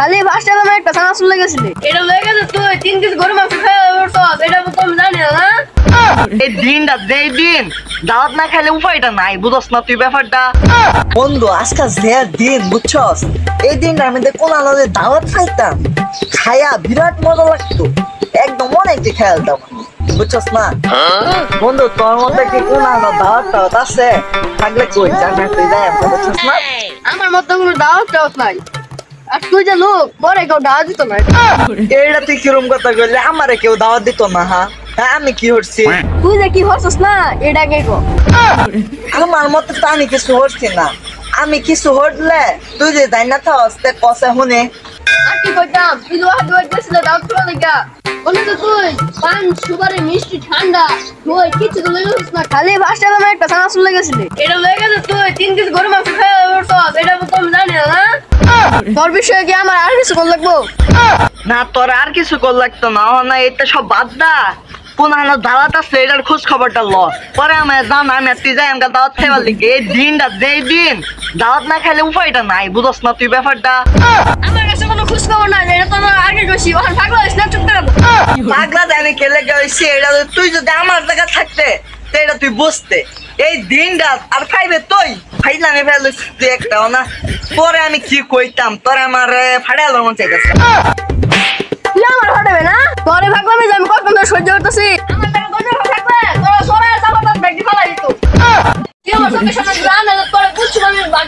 খালি first time একটা ছানা চলে গেছিলি এটা লয়ে গেছে তুই 3 কেজি গরু মাংস খাওয়া বলছস এটা তো আমি জানি না। এই দিনটা যেই দিন দাওয়াত না খাইলে উপায়টা নাই, বুঝছ না তুই ব্যাপারটা? বন্ধু আজকে যে দিন বুঝছস, এই দিনটার মধ্যে কোন আলাদা দাওয়াত খাইতাম, খায়া বিরাট মজা লাগতো, একদম অনেক খেয়াল দাও বুঝছস না বন্ধু। তোর মধ্যে কি কোন আলাদা দাওয়াত আছে? থাকলে কই জানা তুই যাই বুঝছস না। আমার মত কোনো দাওয়াত নাই, আর তুই যে লোক পরে কেউ দাওয়াত দিত না। এইটা তুই কিরম কথা কইলে? আমারে কেউ দাওয়াত দিত না? হ্যাঁ আমি কি হচ্ছি? তুই যে কি হচ্ছিস না এটা কে কো? আমার মতে তো আমি কিছু হচ্ছি না। আমি কিছু হটলে তুই যে যাই না থাকস তে কষে শুনে আর কি কইতাম, তুই দোয়া দোয়া দিছিস দাওয়াত করে লাগা বলে তো তুই পান সুপারি মিষ্টি ঠান্ডা তুই কিছু তো লইছিস না, খালি ফার্স্ট টাইম একটা ছানা চলে গেছিলি এটা লয়ে গেছে তুই 3 কেজি গরু মাংস খাওয়া বলছস এটা তো আমি জানি না। তোর বিষয়ে কি আমার আর কিছু কোন লাগবো? না তোর আর কিছু কর লাগতো না, না এটা সব বাদ দা। কোন দাওয়াত আছে এটার খোঁজ খবরটা ল, পরে আমার জান আমি তুই যাই আমাকে দাওয়াত খাইবার লিখে। এই দিনটা যেই দিন দাওয়াত না খাইলে উপায়টা নাই, বুঝছ না তুই ব্যাপারটা? আমার কাছে কোনো খোঁজ খবর নাই, এটা তো আমার আগে গেছি ওখানে থাকলো না চুপ করে পাগলা জানি কেলে গেছি। এটা তুই যদি আমার জায়গা থাকতে তো এটা তুই বুঝতে। এই দিনটা আর খাইবে তুই ফাইলামে ফেলিস তুই একটা না। পরে আমি কি কইতাম, তোর আমার ফাড়াইলো মন চাইতেছে। তুই আমার হটাবে না তোরে ভাগলামে যে আমি কত সহ্য করতেছি। আমার টাকা কত থাকবে তোরা সরাই চাপাটা ব্যাগ দি ফেলাই দিত। তুই আমার সাথে সাথে জানা তোরে বুঝছি আমি ভাগ